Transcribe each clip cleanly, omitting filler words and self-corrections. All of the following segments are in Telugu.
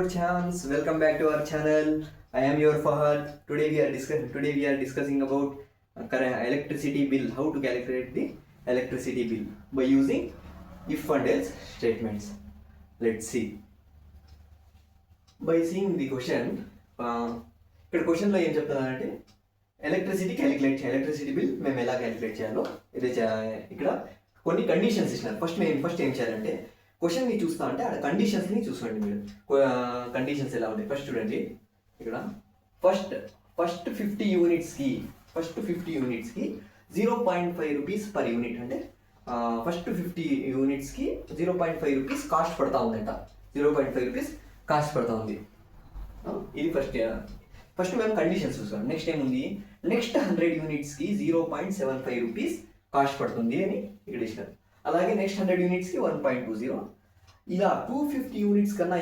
chance. Welcome back to our channel. I am your Fahad. Today we are discussing about electricity bill. How to calculate the electricity bill by using if and else statements. Let's see. By seeing the question, ఇక్కడ క్వశ్చన్లో ఏం చెప్తున్నానంటే ఎలక్ట్రిసిటీ బిల్ మేము ఎలా క్యాలిక్యులేట్ చేయాలో ఇదే ఇక్కడ కొన్ని కండిషన్స్ ఇచ్చినారు. ఫస్ట్ ఏం చేయాలంటే క్వశ్చన్ని చూస్తా అంటే అక్కడ కండిషన్స్ని చూసుకోండి మీరు. కండిషన్స్ ఎలా ఉంటాయి ఫస్ట్ చూడండి. ఇక్కడ ఫస్ట్ 50 యూనిట్స్కి 0.5 రూపీస్ పర్ యూనిట్, అంటే ఫస్ట్ 50 యూనిట్స్కి 0.5 రూపీస్ కాస్ట్ పడతా ఉందంట. 0.5 రూపీస్ కాస్ట్ పడతా ఉంది. ఇది ఫస్ట్ మేము కండిషన్స్ చూసుకోండి. నెక్స్ట్ ఏముంది, నెక్స్ట్ 100 యూనిట్స్కి 0.75 రూపీస్ కాస్ట్ పడుతుంది అని ఇక్కడ ఇచ్చినారు. అలాగే నెక్స్ట్ 100 యూనిట్స్కి 1.20. ఇలా 250 యూనిట్స్ కన్నా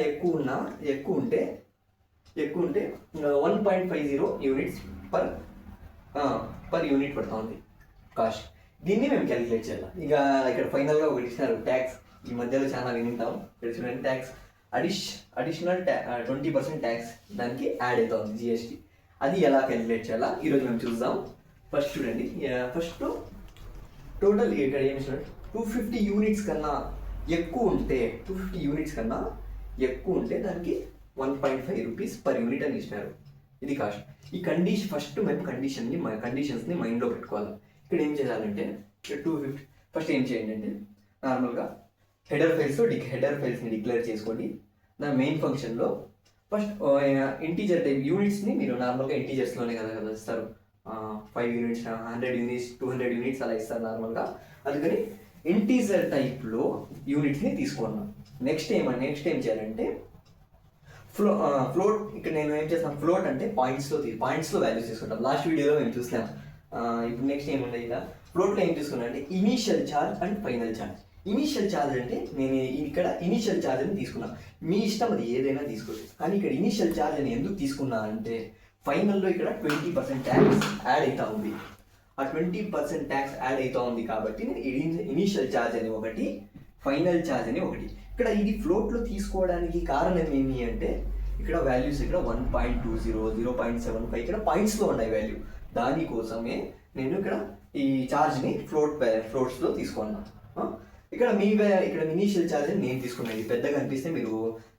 ఎక్కువ ఉంటే 1.50 యూనిట్స్ పర్ యూనిట్ పడుతూ ఉంది కాస్ట్. దీన్ని మేము క్యాలిక్యులేట్ చేయాలి. ఇక ఇక్కడ ఫైనల్గా ఒకటి ఇచ్చినారు ట్యాక్స్. ఈ మధ్యలో చాలా వింటాం. ఇక్కడ చూడండి, ట్యాక్స్ అడిషనల్ 20% ట్యాక్స్ దానికి యాడ్ అవుతా ఉంది, జిఎస్టీ. అది ఎలా క్యాలిక్యులేట్ చేయాలా ఈరోజు మేము చూద్దాం. ఫస్ట్ చూడండి, ఫస్ట్ టోటల్ ఇక్కడ ఏమి ఇచ్చినారు, 250 యూనిట్స్ కన్నా ఎక్కువ ఉంటే దానికి 1.5 రూపీస్ పర్ యూనిట్ అని ఇచ్చినారు. ఇది కాస్ట్. ఈ ఫస్ట్ మేము కండిషన్స్ని మైండ్లో పెట్టుకోవాలి. ఇక్కడ ఏం చేయాలంటే 250 ఫస్ట్ ఏం చేయండి అంటే నార్మల్గా హెడర్ ఫైల్స్ని డిక్లేర్ చేసుకోండి. నా మెయిన్ ఫంక్షన్లో ఫస్ట్ ఇంటీజర్ టైప్ యూనిట్స్ని మీరు నార్మల్గా ఇంటీజర్స్లోనే కదా ఇస్తారు. 5 యూనిట్స్, 100 యూనిట్స్, 200 యూనిట్స్ అలా ఇస్తారు నార్మల్గా. అందుకని ఇంటీజర్ టైప్లో యూనిట్స్ని తీసుకున్నాను. నెక్స్ట్ ఏం చేయాలంటే ఫ్లోట్. ఇక్కడ నేను ఏం చేస్తాను, ఫ్లోట్ అంటే పాయింట్స్లో వాల్యూస్ తీసుకుంటాం. లాస్ట్ వీడియోలో మేము చూసాం. ఇప్పుడు నెక్స్ట్ ఏముంది, ఇలా ఫ్లోట్లో ఏం తీసుకున్నాను అంటే initial charge and final charge. Initial charge అంటే నేను ఇక్కడ ఇనీషియల్ ఛార్జ్ అని తీసుకున్నాను. మీ ఇష్టం, అది ఏదైనా తీసుకోవచ్చు. కానీ ఇక్కడ ఇనీషియల్ ఛార్జ్ అని ఎందుకు తీసుకున్నా అంటే ఫైనల్లో ఇక్కడ 20% ట్యాక్స్ యాడ్ అవుతా ఉంది. ఆ 20% ట్యాక్స్ యాడ్ అవుతా ఉంది కాబట్టి నేను ఇనీషియల్ ఛార్జ్ అని ఒకటి, ఫైనల్ ఛార్జ్ అని ఒకటి. ఇక్కడ ఇది ఫ్లోట్లో తీసుకోవడానికి కారణం ఏమి అంటే ఇక్కడ వాల్యూస్ ఇక్కడ 1.20, 0.75 ఇక్కడ పాయింట్స్లో ఉన్నాయి వాల్యూ. దానికోసమే నేను ఇక్కడ ఈ ఛార్జ్ని ఫ్లోట్స్లో తీసుకున్నాను. ఇక్కడ ఇనీషియల్ ఛార్జ్ అని నేను తీసుకున్నాను. ఇది పెద్దగా అనిపిస్తే మీరు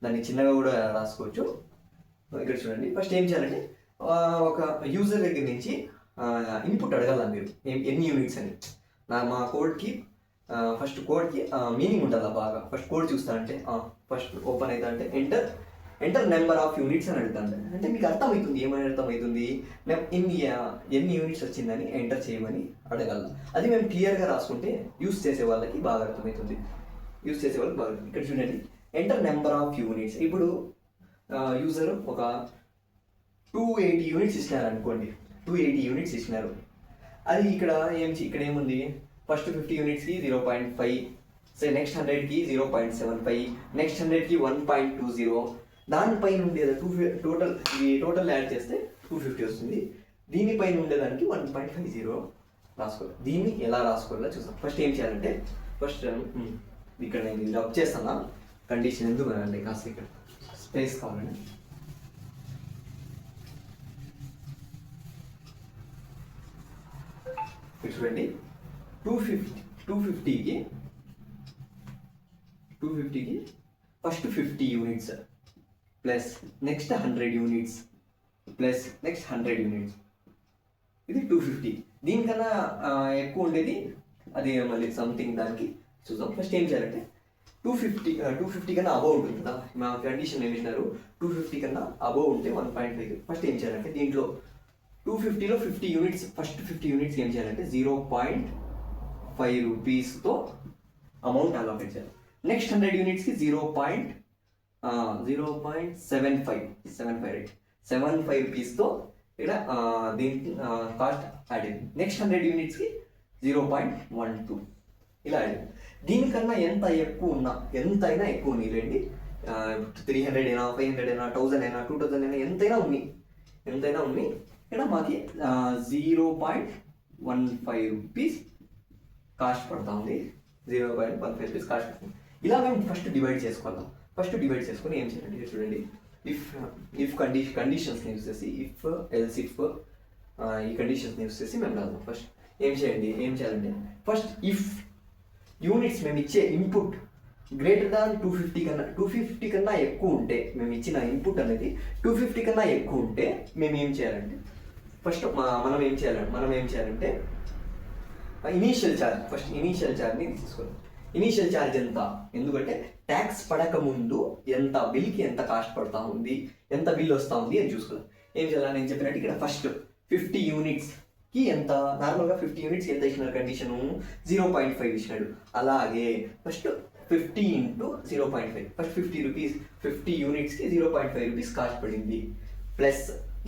దాన్ని చిన్నగా కూడా రాసుకోవచ్చు. ఇక్కడ చూడండి, ఫస్ట్ ఏం చేయాలంటే ఒక యూజర్ దగ్గర నుంచి ఇన్పుట్ అడగాల మీరు ఎన్ని యూనిట్స్ అని. మా కోడ్కి ఫస్ట్ కోడ్కి మీనింగ్ ఉంటుందా బాగా. ఫస్ట్ కోడ్ చూస్తానంటే ఫస్ట్ ఓపెన్ అవుతా అంటే ఎంటర్ నెంబర్ ఆఫ్ యూనిట్స్ అని అడుగుతాను. అంటే మీకు అర్థమవుతుంది, ఏమని అర్థమవుతుంది, ఎన్ని యూనిట్స్ వచ్చిందని ఎంటర్ చేయమని అడగల. అది మేము క్లియర్గా రాసుకుంటే యూస్ చేసే వాళ్ళకి బాగా అర్థమవుతుంది. ఇక్కడ చూడండి, ఎంటర్ నెంబర్ ఆఫ్ యూనిట్స్. ఇప్పుడు యూజర్ ఒక 280 యూనిట్స్ ఇచ్చినారు అనుకోండి. 280 యూనిట్స్ ఇచ్చినారు. అది ఇక్కడ ఏముంది, ఫస్ట్ 50 యూనిట్స్కి 0.5, నెక్స్ట్ 100కి 0.75, నెక్స్ట్ 100కి 1.20. దానిపైన ఉండేది టోటల్ యాడ్ చేస్తే 250 వస్తుంది. దీనిపైన ఉండేదానికి 1.50 రాసుకోవాలి. దీన్ని ఎలా రాసుకోవాలో చూద్దాం. ఫస్ట్ ఏం చేయాలంటే ఇక్కడ నేను ఇది రబ్ చేస్తాను. కండిషన్ ఎందుకు అంటే కాస్త ఇక్కడ స్పేస్ కావాలండి. చూడండి, 250కి first 50 units plus next 100 units plus next 100 units. ఇది 250. దీనికన్నా ఎక్కువ ఉండేది అది మళ్ళీ సంథింగ్ దానికి చూద్దాం. ఫస్ట్ ఏం చేయాలంటే 250 కన్నా అబవ్ ఉంటుంది కదా. మా కండిషన్ ఏమి ఇచ్చినారు, 250 కన్నా అబవ్ ఉంటే 1.5. ఫస్ట్ ఏం చేయాలంటే దీంట్లో 250లో 50 యూనిట్స్, ఫస్ట్ 50 యూనిట్స్ ఏం చేయాలంటే 0.5 రూపీస్తో అమౌంట్ అలొకేట్ చేయాలి. నెక్స్ట్ 100 యూనిట్స్కి 0.75 రూపీస్తో ఇక్కడ దీని కాస్ట్ యాడ్ అయింది. నెక్స్ట్ 100 యూనిట్స్కి 0.12 ఇలా యాడ్ అయింది. దీనికన్నా ఎంతైనా ఎక్కువ ఉన్నాయి రండి. 300 అయినా, 500 అయినా, 1000 అయినా, 2000 అయినా, ఎంతైనా ఉన్నాయి. ఇక్కడ మాకి 0.15 రూపీస్ కాస్ట్ పడుతూ ఉంది. 0.15 రూపీస్ కాస్ట్ పడుతుంది. ఇలా మేము ఫస్ట్ డివైడ్ చేసుకుందాం. ఫస్ట్ డివైడ్ చేసుకుని ఏం చేయాలంటే చూడండి, ఇఫ్ కండిషన్స్ని యూస్ చేసి ఇఫ్ ఎల్స్ ఇఫ్ ఈ కండిషన్స్ని యూస్ చేసి మేము రాద్దాం. ఫస్ట్ ఏం చేయాలంటే ఫస్ట్ ఇఫ్ యూనిట్స్ మేము ఇచ్చే ఇన్పుట్ గ్రేటర్ దాన్ 250 కన్నా ఎక్కువ ఉంటే, మేము ఇచ్చిన ఇన్పుట్ అనేది 250 కన్నా ఎక్కువ ఉంటే మేము ఏం చేయాలంటే ఫస్ట్ మనం ఏం చేయాలంటే ఇనీషియల్ ఛార్జ్ని తీసుకోవాలి. ఇనీషియల్ ఛార్జ్ ఎంత, ఎందుకంటే ట్యాక్స్ పడక ముందు బిల్కి ఎంత కాస్ట్ పడతా ఉంది, ఎంత బిల్ వస్తూ ఉంది అని చూసుకోవాలి. ఏం చేయాలి నేను చెప్పినట్టు ఇక్కడ ఫస్ట్ 50 యూనిట్స్కి ఎంత, నార్మల్గా 50 యూనిట్స్కి ఎంత ఇచ్చినారు కండిషను 0.5 ఇచ్చినాడు. అలాగే first 50 into 0.5, first 50 rupees 50 యూనిట్స్కి 0.5 rupees cost పడింది, ప్లస్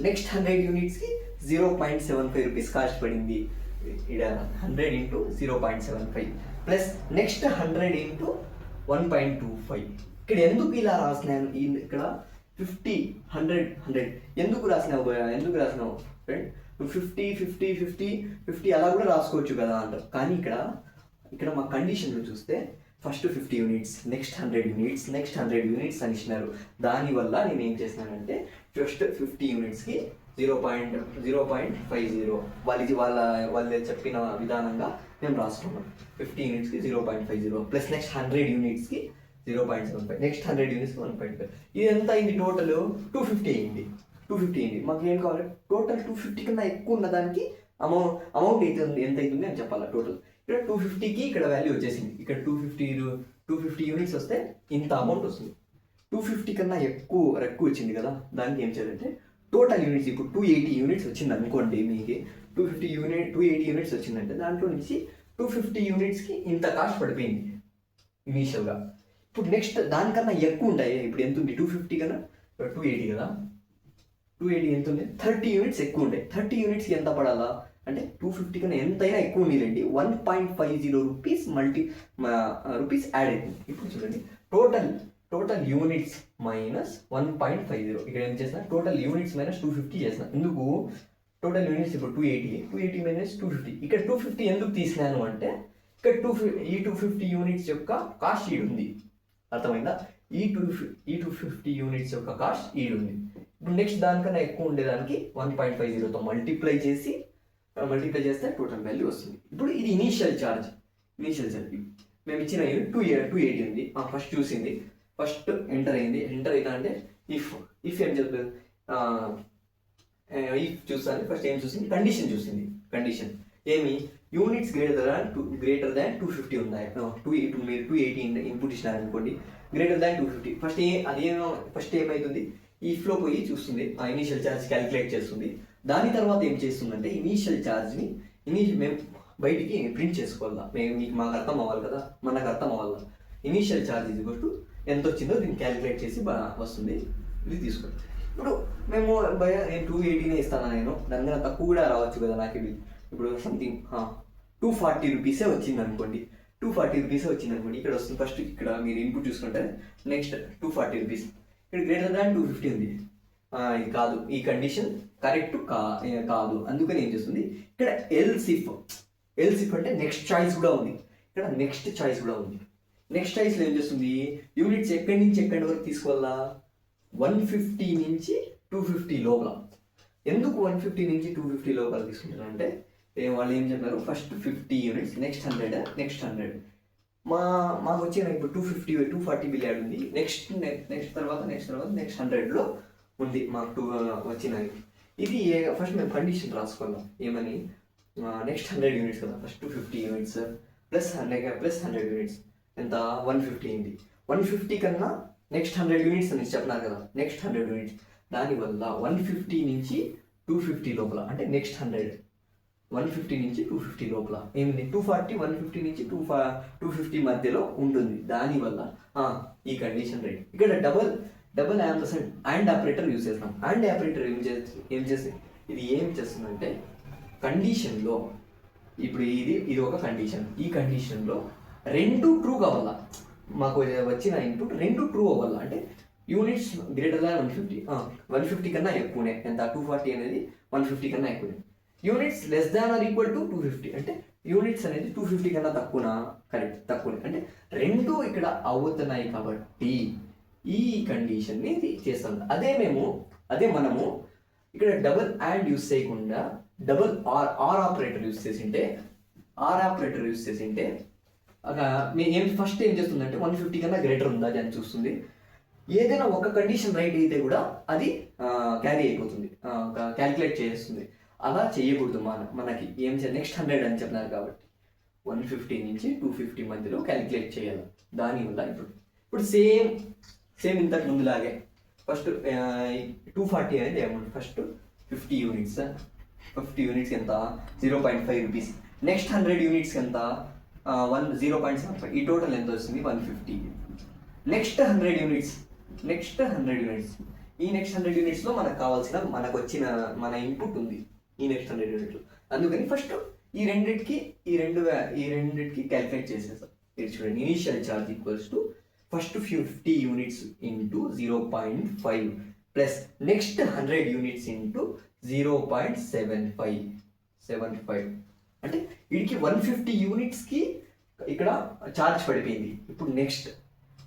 నెక్స్ట్ 100 యూనిట్స్కి 0.75 రూపీస్ కాస్ట్ పడింది. ఇక్కడ 100 ఇంటూ 0.75 ప్లస్ నెక్స్ట్ 100 ఇంటూ 1.25. ఇక్కడ ఎందుకు ఇలా రాసినాను, ఇక్కడ 50 100 ఎందుకు రాసినావు ఫ్రెండ్? 50 అలా కూడా రాసుకోవచ్చు కదా అంటారు. కానీ ఇక్కడ మా కండిషన్లో చూస్తే first 50 units, next 100 units, next 100 units అని ఇచ్చినారు. దానివల్ల నేను ఏం చేసినానంటే ఫస్ట్ 50 యూనిట్స్కి 0.50 వాళ్ళు చెప్పిన విధానంగా మేము రాసుకున్నాం. 50 యూనిట్స్కి 0.50 ప్లస్ నెక్స్ట్ 100 యూనిట్స్కి 0.75, నెక్స్ట్ 100 యూనిట్స్కి 1.5. ఇది ఎంత అయింది టోటల్? 250 అయింది. మాకు ఏం కావాలి? టోటల్ 250 కన్నా ఎక్కువ ఉన్న దానికి అమౌంట్ ఎంత అవుతుంది అని చెప్పాలి. టోటల్ ఇక్కడ 250కి ఇక్కడ వాల్యూ వచ్చేసింది. ఇక్కడ 250 యూనిట్స్ వస్తే ఇంత అమౌంట్ వస్తుంది. 250 కన్నా ఎక్కువ వచ్చింది కదా, దానికి ఏం చేయాలంటే టోటల్ యూనిట్స్ ఇప్పుడు 280 యూనిట్స్ వచ్చింది అనుకోండి. మీకు 280 యూనిట్స్ వచ్చిందంటే దాంట్లో నుంచి 250 యూనిట్స్కి ఇంత కాస్ట్ పడిపోయింది ఇనీషియల్గా. ఇప్పుడు నెక్స్ట్ దానికన్నా ఎక్కువ ఉంటాయి. ఇప్పుడు ఎంత ఉంది? 250 కన్నా 280 కదా, 280 ఎంత ఉంది? 30 యూనిట్స్ ఎక్కువ ఉంటాయి. 30 యూనిట్స్కి ఎంత పడాలా అంటే 250 కన్నా ఎంతైనా ఎక్కువ ఉండేదండి 1.50 రూపీస్ యాడ్ అవుతుంది. ఇప్పుడు చూడండి టోటల్ యూనిట్స్ మైనస్ 1.50. ఇక్కడ ఏం చేసిన టోటల్ యూనిట్స్ మైనస్ 250 చేసిన. ఎందుకు? టోటల్ యూనిట్స్ ఇప్పుడు 280 మైనస్ 250. ఇక్కడ 250 ఎందుకు తీసినాను అంటే ఇక్కడ 250 యూనిట్స్ యొక్క కాస్ట్ ఈడు ఉంది. అర్థమైందా? ఈ 250 యూనిట్స్ యొక్క కాస్ట్ ఈడు ఉంది. ఇప్పుడు నెక్స్ట్ దానికన్నా ఎక్కువ ఉండేదానికి 1.50తో మల్టిప్లై చేస్తే టోటల్ వాల్యూ వస్తుంది. ఇప్పుడు ఇది ఇనీషియల్ ఛార్జ్. మేము ఇచ్చిన 280 ఉంది. ఫస్ట్ చూసింది, ఫస్ట్ ఎంటర్ అయినా అంటే ఇఫ్ ఏం చెప్తుంది? ఇఫ్ చూస్తాను ఫస్ట్ ఏం చూసింది? కండిషన్ ఏమి? యూనిట్స్ గ్రేటర్ దాన్ 250 ఉన్నాయి. ఇప్పుడు మీరు 280 ఇన్పుట్ ఇచ్చినారనుకోండి, గ్రేటర్ దాన్ 250. ఫస్ట్ ఏమవుతుంది? ఇఫ్లో పోయి చూస్తుంది, ఆ ఇనీషియల్ ఛార్జ్ క్యాలిక్యులేట్ చేస్తుంది. దాని తర్వాత ఏం చేస్తుందంటే ఇనీషియల్ ఛార్జ్ని మేము బయటికి ప్రింట్ చేసుకోవాలా. మాకు అర్థం అవ్వాలి కదా, మనకు అర్థం అవ్వాలి. ఇనీషియల్ ఛార్జ్ ఇది ఎంత వచ్చిందో దీన్ని క్యాలిక్యులేట్ చేసి వస్తుంది. ఇది తీసుకోండి. ఇప్పుడు మేము నేను 280 ఇస్తాను, నేను దానికన్నా తక్కువ కూడా రావచ్చు కదా నాకు. ఇది ఇప్పుడు సంథింగ్ 240 రూపీసే వచ్చింది అనుకోండి. 240 రూపీసే వచ్చింది అనుకోండి. ఇక్కడ వస్తుంది ఫస్ట్, ఇక్కడ మీరు ఇన్పుట్ చూసుకుంటే నెక్స్ట్ 240 రూపీస్. ఇక్కడ గ్రేటర్ దాన్ 250 ఉంది. ఇది కాదు, ఈ కండిషన్ కరెక్ట్ కాదు. అందుకని ఏం చేస్తుంది ఇక్కడ ఎల్స్ ఇఫ్ అంటే నెక్స్ట్ చాయిస్ కూడా ఉంది. ఇక్కడ నెక్స్ట్ చాయిస్ ఏం చేస్తుంది? యూనిట్స్ ఎక్కడి నుంచి ఎక్కడి వరకు తీసుకోవాలా? 150 నుంచి 250 లోపల. ఎందుకు 150 నుంచి 250 లోపల తీసుకుంటున్నారు అంటే వాళ్ళు ఏం చెప్పారు? First 50 units, next 100. మాకు వచ్చిన ఇప్పుడు 240 బిల్ యాడ్ ఉంది. నెక్స్ట్ తర్వాత నెక్స్ట్ 100లో ఉంది మాకు వచ్చినవి. ఇది ఫస్ట్ మేము కండిషన్ రాసుకోవాలి. ఏమని? నెక్స్ట్ 100 యూనిట్స్ కదా, ఫస్ట్ 50 యూనిట్స్ ప్లస్ 100 యూనిట్స్ ఎంత? 150 అయింది. 150 కన్నా నెక్స్ట్ 100 యూనిట్స్ అని చెప్పినారు కదా, నెక్స్ట్ 100 యూనిట్స్. దానివల్ల 150 నుంచి 250 లోపల అంటే నెక్స్ట్ 150 నుంచి 250 లోపల ఏమిటి? 240 150 నుంచి 250 మధ్యలో ఉంటుంది. దానివల్ల ఈ కండిషన్ రైట్. ఇక్కడ డబుల్ అండ్ ఆపరేటర్ యూజ్ చేస్తాం. అండ్ ఆపరేటర్ ఏం చేస్తుందంటే కండిషన్లో ఇప్పుడు ఇది ఒక కండిషన్. ఈ కండిషన్లో రెండు ట్రూ కావాలా. మాకు వచ్చిన ఇన్పుట్ రెండు ట్రూ అవ్వాలా. అంటే యూనిట్స్ గ్రేటర్ దాన్ 150 కన్నా ఎక్కువనే. ఎంత? 240 అనేది 150 కన్నా ఎక్కువనే. Units less than or equal to 250 అంటే యూనిట్స్ అనేది 250 కన్నా తక్కువనా? కరెక్ట్, తక్కువనే. అంటే రెండు ఇక్కడ అవుతున్నాయి కాబట్టి ఈ కండిషన్ని చేస్తాం. అదే మనము ఇక్కడ డబుల్ అండ్ యూస్ చేయకుండా డబుల్ ఆర్ ఆపరేటర్ యూస్ చేసింటే ఫస్ట్ ఏం చేస్తుందంటే 150 కన్నా గ్రేటర్ ఉందా అని చూస్తుంది. ఏదైనా ఒక కండిషన్ రైట్ అయితే కూడా అది క్యారీ అయిపోతుంది, క్యాలిక్యులేట్ చేస్తుంది. అలా చేయకూడదు. మనకి ఏం చేయాలి, నెక్స్ట్ 100 అని చెప్పినారు కాబట్టి 150 నుంచి 250 మధ్యలో క్యాలిక్యులేట్ చేయాలి. దానివల్ల ఇప్పుడు సేమ్ ఇంతకు ముందులాగే ఫస్ట్ 240 అనేది అమౌంట్, ఫస్ట్ 50 యూనిట్స్ ఎంత 0.5 రూపీస్. నెక్స్ట్ 100 యూనిట్స్ ఎంత 0.75. ఈ టోటల్ ఎంత వస్తుంది 150. నెక్స్ట్ 100 యూనిట్స్ ఈ నెక్స్ట్ 100 యూనిట్స్లో మనకు వచ్చిన మన ఇన్పుట్ ఉంది ఈ నెక్స్ట్ 100 యూనిట్లు. అందుకని ఫస్ట్ ఈ రెండింటికి క్యాలిక్యులేట్ చేసేస్తాం. ఇది చూడండి, initial charge equals to first 50 units into 0.5 plus next 100 units into 0.75. అంటే వీడికి 150 యూనిట్స్కి ఇక్కడ ఛార్జ్ పడిపోయింది. ఇప్పుడు నెక్స్ట్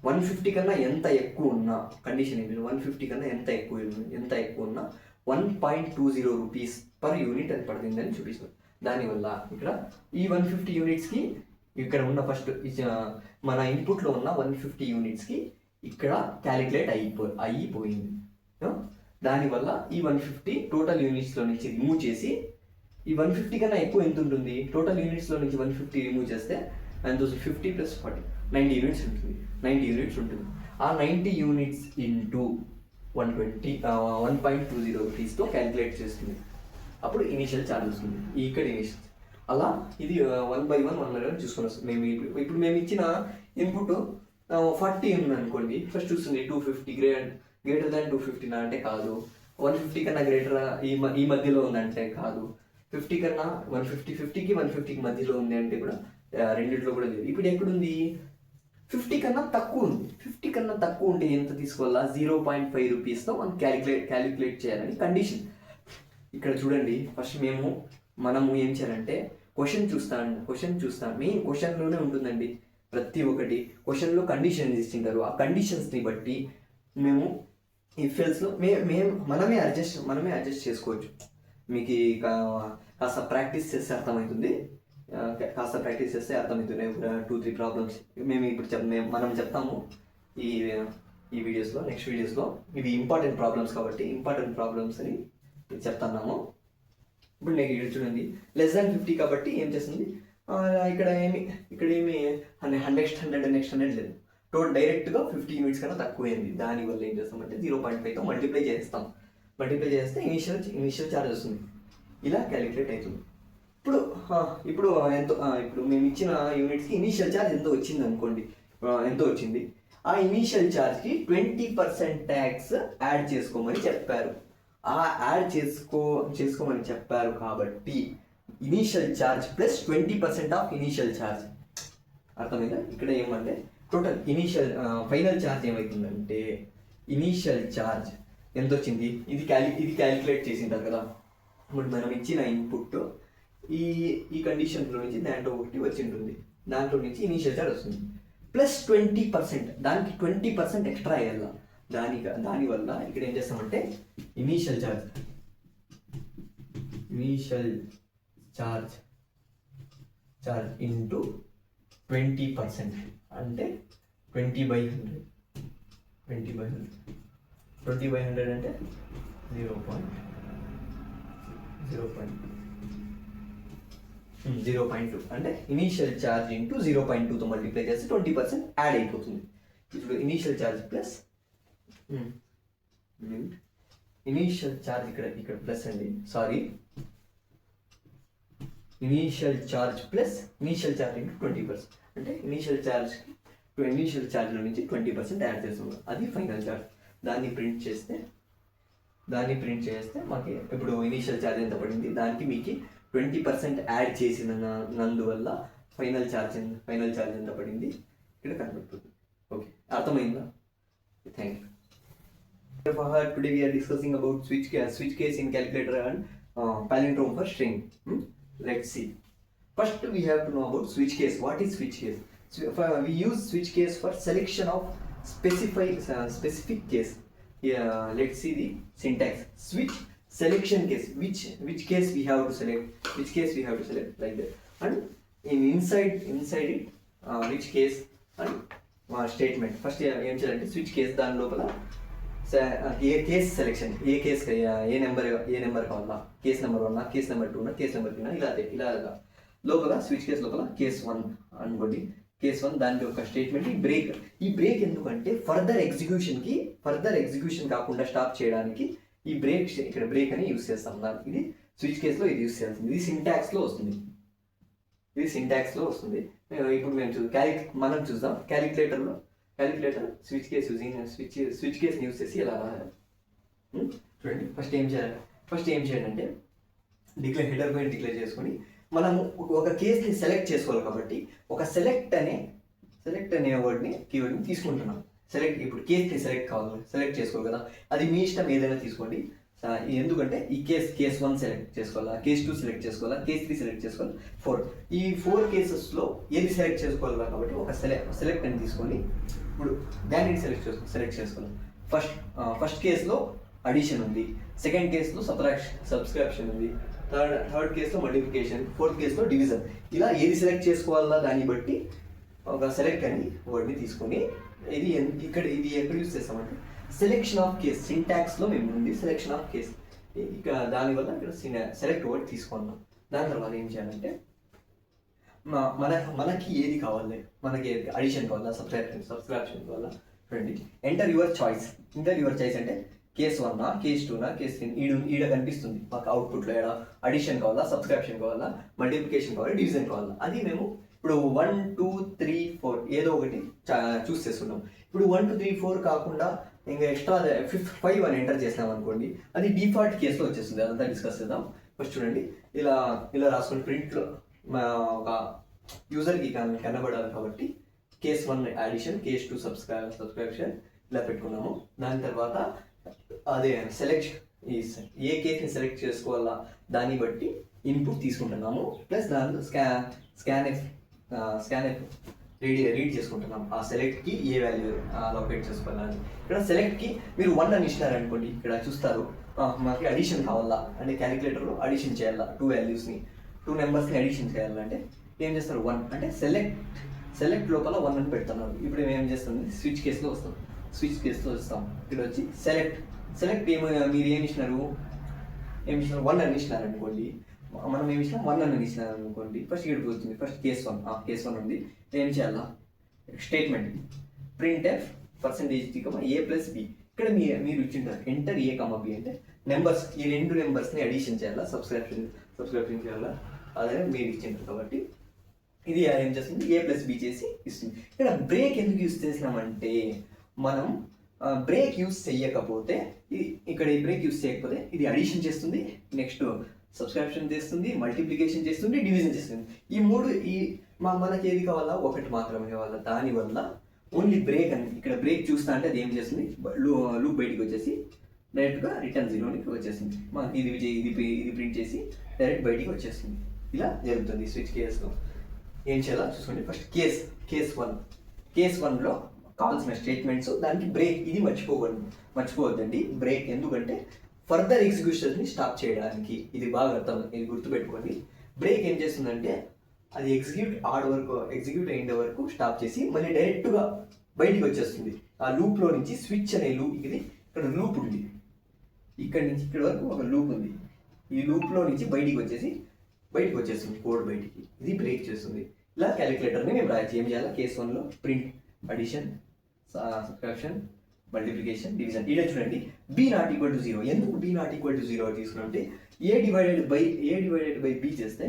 150 కన్నా ఎంత ఎక్కువ ఉన్నా కండిషన్ ఏంటి, 150 కన్నా ఎంత ఎక్కువ ఉన్నా 1.20 రూపీస్ పర్ యూనిట్ అది పడుతుందని చూపిస్తుంది. దానివల్ల ఇక్కడ ఈ 150 యూనిట్స్కి ఇక్కడ ఉన్న ఫస్ట్ మన ఇన్పుట్లో ఉన్న 150 యూనిట్స్కి ఇక్కడ క్యాలిక్యులేట్ అయిపోయింది. దానివల్ల ఈ 150 టోటల్ యూనిట్స్లో నుంచి రిమూవ్ చేసి ఈ 150 కన్నా ఎక్కువ ఎంత ఉంటుంది, టోటల్ యూనిట్స్లో నుంచి 150 రిమూవ్ చేస్తే అండ్ 50 + 40 90 యూనిట్స్ ఉంటుంది. ఆ 90 యూనిట్స్ ఇంటూ 1.20 రూపీస్తో క్యాలిక్యులేట్ చేస్తుంది. అప్పుడు ఇనీషియల్ ఛార్జ్ వస్తుంది. ఇక్కడ ఇనీషియల్ అలా ఇది 1 by 1 చూసుకొని వస్తుంది. ఇప్పుడు మేము ఇచ్చిన ఇన్పుట్ 40 ఉంది అనుకోండి, ఫస్ట్ చూస్తుంది 250 గ్రేటర్ దాన్ 250 అంటే కాదు, 150 కన్నా గ్రేటర్ ఈ మధ్యలో ఉందంటే కాదు, 50 కన్నా 50కి 150కి మధ్యలో ఉంది అంటే కూడా రెండిట్లో కూడా లేదు. ఇప్పుడు ఎక్కడుంది, 50 కన్నా తక్కువ ఉంది. 50 కన్నా తక్కువ ఉంటే ఎంత తీసుకోవాలా, 0.5 రూపీస్తో మనం క్యాలిక్యులేట్ చేయాలని కండిషన్. ఇక్కడ చూడండి, ఫస్ట్ మనము ఏం చేయాలంటే క్వశ్చన్ చూస్తాను. మెయిన్ క్వశ్చన్లోనే ఉంటుందండి ప్రతి ఒక్కటి. క్వశ్చన్లో కండిషన్స్ ఇచ్చింటారు. ఆ కండిషన్స్ని బట్టి మేము ఈ ఫెల్స్లో మనమే అడ్జస్ట్ చేసుకోవచ్చు. మీకు కాస్త ప్రాక్టీస్ చేస్తే అర్థమవుతుంది. ఒక 2-3 ప్రాబ్లమ్స్ మేము ఇప్పుడు మనం చెప్తాము ఈ వీడియోస్లో. నెక్స్ట్ వీడియోస్లో ఇవి ఇంపార్టెంట్ ప్రాబ్లమ్స్ కాబట్టి ఇంపార్టెంట్ ప్రాబ్లమ్స్ అని చెప్తున్నాము. ఇప్పుడు నెక్స్ట్ చూడండి, లెస్ దాన్ 50 కాబట్టి ఏం చేస్తుంది, ఇక్కడ ఏమి 100 నెక్స్ట్ 100 లేదు, డైరెక్ట్గా 50 యూనిట్స్ కన్నా తక్కువైంది. దానివల్ల ఏం చేస్తామంటే 0.5తో మల్టిప్లై చేస్తే ఇనిషియల్ ఛార్జ్ వస్తుంది. ఇలా క్యాలిక్యులేట్ అవుతుంది. ఇప్పుడు మేము ఇచ్చిన యూనిట్స్కి ఇనీషియల్ ఛార్జ్ ఎంత వచ్చింది అనుకోండి, ఆ ఇనీషియల్ ఛార్జ్కి 20% ట్యాక్స్ యాడ్ చేసుకోమని చెప్పారు. చేసుకోమని చెప్పారు కాబట్టి initial charge plus 20% of initial charge. అర్థమైందా? ఇక్కడ ఏమంటే టోటల్ ఫైనల్ ఛార్జ్ ఏమవుతుందంటే, ఇనీషియల్ ఛార్జ్ ఎంత వచ్చింది, ఇది క్యాలిక్యులేట్ చేసింటారు కదా. ఇప్పుడు మనం ఇచ్చిన ఇన్పుట్ ఈ కండిషన్లో నుంచి దాంట్లో ఒకటి వచ్చి ఉంటుంది, దాంట్లో నుంచి ఇనీషియల్ ఛార్జ్ వస్తుంది ప్లస్ 20%. దానికి 20% ఎక్స్ట్రా అయ్యాల. దానివల్ల ఇక్కడ ఏం చేస్తామంటే ఇనీషియల్ ఛార్జ్ ఇంటూ 20% అంటే 20/100. 20/100 అంటే 0.2 అంటే ఇనీషియల్ ఛార్జ్ ఇంటూ 0.2తో మల్టిప్లై చేస్తే 20% యాడ్ అయిపోతుంది. ఇప్పుడు initial charge plus initial charge ఇక్కడ ప్లస్ అండి, sorry, initial charge plus initial charge into 20%. అంటే ఇనీషియల్ ఛార్జ్లో నుంచి 20% యాడ్ చేస్తున్నాం, అది ఫైనల్ ఛార్జ్. దాన్ని ప్రింట్ చేస్తే మాకు ఇప్పుడు ఇనీషియల్ ఛార్జ్ ఎంత పడింది, దానికి మీకు 20% యాడ్ చేసినందువల్ల ఫైనల్ ఛార్జ్ ఎంత పడింది ఇక్కడ కనబడుతుంది. ఓకే, అర్థమైందా? Thank you. Today we are discussing about switch case in calculator and palindrome for string. Let's see. First we have to know about switch case. What is switch case? We use switch case for selection of specific case. Yeah, let's see the syntax. Switch selection case. Which case we have to select? Which case we have to select, like that. And inside it, which case and statement. First ఏం చేయాలంటే స్విచ్ కేస్ దాని లోపల ఏ కేస్ సెలెక్షన్, ఏ కేస్ ఏ నెంబర్ కావాలా, case number 1, case number 2, case number 3, ఇలా లోపల స్విచ్ కేస్ లోపల కేస్ 1 అనుకోండి. కేస్ 1 దానికి ఒక స్టేట్మెంట్. ఈ బ్రేక్ ఎందుకంటే ఫర్దర్ ఎగ్జిక్యూషన్ కాకుండా స్టాప్ చేయడానికి ఈ ఇక్కడ బ్రేక్ అని యూస్ చేస్తాం. ఇది స్విచ్ కేసులో ఇది యూస్ చేయాల్సింది. ఇది సింటాక్స్లో వస్తుంది. ఇప్పుడు మేము మనం చూద్దాం calculator switch case using switch కేస్ని యూస్ చేసి ఎలా రాయాలి చూడండి. ఫస్ట్ ఏం చేయాలంటే హెడర్ పాయింట్ డిక్లేర్ చేసుకొని మనము ఒక కేస్ని సెలెక్ట్ చేసుకోవాలి. కాబట్టి ఒక సెలెక్ట్ అనే కీవర్డ్ని తీసుకుంటున్నాం. ఇప్పుడు కేస్ని సెలెక్ట్ చేసుకోవాలి కదా, అది మీ ఇష్టం, ఏదైనా తీసుకోండి. ఎందుకంటే ఈ కేస్ 1 సెలెక్ట్ చేసుకోవాలా, కేస్ 2 సెలెక్ట్ చేసుకోవాలా, కేస్ 3 సెలెక్ట్ చేసుకోవాలి, 4 ఈ 4 కేసెస్లో ఏది సెలెక్ట్ చేసుకోవాలి కాబట్టి ఒక సెలెక్ట్ అని తీసుకొని ఇప్పుడు దాన్ని సెలెక్ట్ చేసుకోవాలి. ఫస్ట్ కేసులో అడిషన్ ఉంది, సెకండ్ కేసులో సబ్స్క్రిప్షన్ ఉంది, థర్డ్ కేసులో మల్టిప్లికేషన్, ఫోర్త్ కేసులో డివిజన్. ఇలా ఏది సెలెక్ట్ చేసుకోవాలా దాన్ని బట్టి ఒక సెలెక్ట్ అని వర్డ్ని తీసుకొని ఇది ఎక్కడ యూస్ చేస్తామంటే సెలెక్షన్ ఆఫ్ కేస్. సింటాక్స్లో మేము ఉంది సెలెక్షన్ ఆఫ్ కేస్. ఇక్కడ దానివల్ల ఇక్కడ సెలెక్ట్ వర్డ్ తీసుకున్నాం. దాని తర్వాత ఏం చేయాలంటే మనకి ఏది కావాలి, మనకి అడిషన్ కావాలా, సబ్స్క్రిప్షన్ కావాలా చూడండి. ఎంటర్ యువర్ చాయిస్ అంటే కేస్ 1, కేస్ 2, కేస్ 3 ఈడ కనిపిస్తుంది మాకు అవుట్పుట్లో. ఏడ అడిషన్ కావాలా, సబ్స్క్రిప్షన్ కావాలా, మల్టిప్లికేషన్ కావాలా, డివిజన్ కావాలా, అది మేము ఇప్పుడు 1, 2, 3, 4 ఏదో ఒకటి చూస్ చేసుకున్నాం. ఇప్పుడు 1, 2, 3, 4 కాకుండా ఇంకా ఎక్స్ట్రా 5 అని ఎంటర్ చేసినాం అనుకోండి, అది డిఫాల్ట్ కేసులో వచ్చేస్తుంది. అదంతా డిస్కస్ చేద్దాం. ఫస్ట్ చూడండి, ఇలా రాసుకొని ప్రింట్లో ఒక యూజర్కి కనబడాలి కాబట్టి కేస్ 1 అడిషన్, కేస్ 2 సబ్స్క్రిప్షన్ ఇలా పెట్టుకున్నాము. దాని తర్వాత అదే ఏ కేస్ని సెలెక్ట్ చేసుకోవాలా దాన్ని బట్టి ఇన్పుట్ తీసుకుంటున్నాము. ప్లస్ దాంట్లో స్కాన్ఎఫ్ రీడ్ చేసుకుంటున్నాం. ఆ సెలెక్ట్కి ఏ వాల్యూ లొకేట్ చేసుకోవాలని. ఇక్కడ సెలెక్ట్కి మీరు 1 అని ఇచ్చినారనుకోండి, ఇక్కడ చూస్తారు మాకు అడిషన్ కావాలా అంటే క్యాలిక్యులేటర్లో అడిషన్ చేయాలా, 2 వాల్యూస్ని 2 నెంబర్స్ని అడిషన్ చేయాలంటే ఏం చేస్తారు, 1 అంటే సెలెక్ట్ లోపల 1 అని పెడుతున్నారు. ఇప్పుడు మేము ఏం చేస్తుంది స్విచ్ కేసులో వస్తాం. ఇక్కడ వచ్చి సెలెక్ట్ మీరు ఏమి ఇచ్చినారు 1 అని ఇచ్చినారు అనుకోండి, మనం ఏమి ఇచ్చినాం 1 అని ఇచ్చినారు అనుకోండి. ఫస్ట్ ఇక్కడ పోతుంది. ఫస్ట్ కేస్ 1 ఉంది. ఏం చేయాలా, స్టేట్మెంట్ printf %a+b. ఇక్కడ మీరు ఇచ్చింటారు ఎంటర్ a, b అంటే నెంబర్స్, ఈ 2 నెంబర్స్ని అడిషన్ చేయాలా, సబ్స్క్రిప్షన్ చేయాలా, అదే మీరు ఇచ్చింటారు. కాబట్టి ఇది ఏం చేస్తుంది, a+b చేసి ఇస్తుంది. ఇక్కడ బ్రేక్ ఎందుకు యూస్ చేసినామంటే మనం బ్రేక్ యూస్ చేయకపోతే ఇక్కడ ఈ బ్రేక్ యూస్ చేయకపోతే ఇది అడిషన్ చేస్తుంది, నెక్స్ట్ సబ్స్క్రిప్షన్ చేస్తుంది, మల్టిప్లికేషన్ చేస్తుంది, డివిజన్ చేస్తుంది. ఈ 3 మనకి ఏది కావాలా, ఒకటి మాత్రమే కావాలా. దానివల్ల ఓన్లీ బ్రేక్ అని ఇక్కడ బ్రేక్ చూస్తా అంటే అది ఏం చేస్తుంది, లూప్ బయటికి వచ్చేసి డైరెక్ట్గా రిటర్న్ 0కి వచ్చేసింది. మనకి ఇది ప్రింట్ చేసి డైరెక్ట్ బయటికి వచ్చేస్తుంది. ఇలా జరుగుతుంది స్విచ్ కేసులో. ఏం చేయాలో చూసుకోండి. ఫస్ట్ కేస్ 1లో కావాల్సిన స్టేట్మెంట్స్, దానికి బ్రేక్. ఇది మర్చిపోవద్దండి బ్రేక్. ఎందుకంటే ఫర్దర్ ఎగ్జిక్యూషన్ని స్టాప్ చేయడానికి. ఇది బాగా ఇది గుర్తుపెట్టుకోండి. బ్రేక్ ఏం చేస్తుందంటే అది ఎగ్జిక్యూట్ అయ్యే వరకు స్టాప్ చేసి మళ్ళీ డైరెక్ట్గా బయటికి వచ్చేస్తుంది. ఆ లూప్లో నుంచి స్విచ్ అనే లూప్, ఇక్కడ లూప్ ఉంది, ఇక్కడ నుంచి ఇక్కడ వరకు ఒక లూప్ ఉంది. ఈ లూప్లో నుంచి బయటికి వచ్చేస్తుంది కోడ్ బయటికి. ఇది బ్రేక్ చేస్తుంది. ఇలా క్యాలిక్యులేటర్ని మేము రాయొచ్చు. ఏం చేయాలి, కేస్ 1లో print addition, subscription, multiplication, division. ఇలా చూడండి, b=0. ఎందుకు b=0 తీసుకున్నామంటే a డివైడెడ్ బై b చేస్తే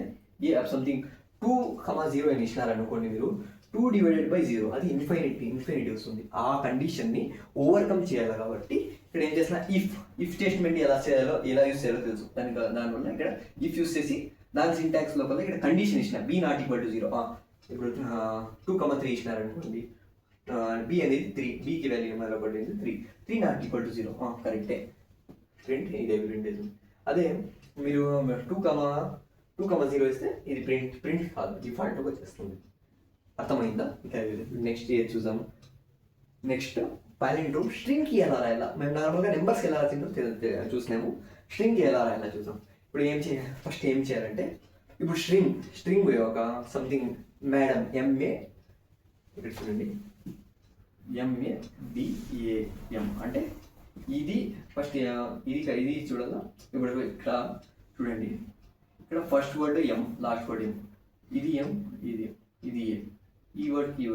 సంథింగ్ 2,0 అని ఇచ్చినారనుకోండి మీరు, 2/0 అది ఇన్ఫినిటీ వస్తుంది. ఆ కండిషన్ని ఓవర్కమ్ చేయాలి కాబట్టి ఇక్కడ ఏం చేసిన ఇఫ్ స్టేట్మెంట్ ఎలా యూస్ చేయాలో తెలుసు. దానివల్ల ఇక్కడ ఇఫ్ యూస్ చేసి దాని సింటాక్స్ లోపల ఇక్కడ కండిషన్ ఇచ్చిన b=0. ఇప్పుడు 2,3 ఇచ్చినారనుకోండి, b అనేది 3, bకి వాల్యూ ఏమైనా పడింది 3 ≠0. కరెక్టే, ప్రింట్ ఇదే ప్రింట్ అవుతుంది. అదే మీరు 2,0 ఇస్తే ఇది ప్రింట్ కాదు, డిఫాల్ట్గా వచ్చేస్తుంది. అర్థమైందా? నెక్స్ట్ ఇయర్ చూద్దాము. నెక్స్ట్ పాలిండ్రోమ్ స్ట్రింగ్కి ఎలా రాయాలా. మేము నార్మల్గా నెంబర్స్కి ఎలా రాసిందో చూసినాము. స్ట్రింగ్కి ఎలా రాయాలా చూసాం. ఇప్పుడు ఫస్ట్ ఏం చేయాలంటే, ఇప్పుడు స్ట్రింగ్ ఒక సంథింగ్ మేడం ఎంఏ, ఇక్కడ చూడండి MADAM అంటే ఇది ఫస్ట్ ఇది చూడాలా. ఇప్పుడు ఇక్కడ చూడండి, ఇక్కడ ఫస్ట్ వర్డ్ ఎం, లాస్ట్ వర్డ్ ఎం, ఇది ఎం, ఇది ఏ, ఈ వర్డ్కి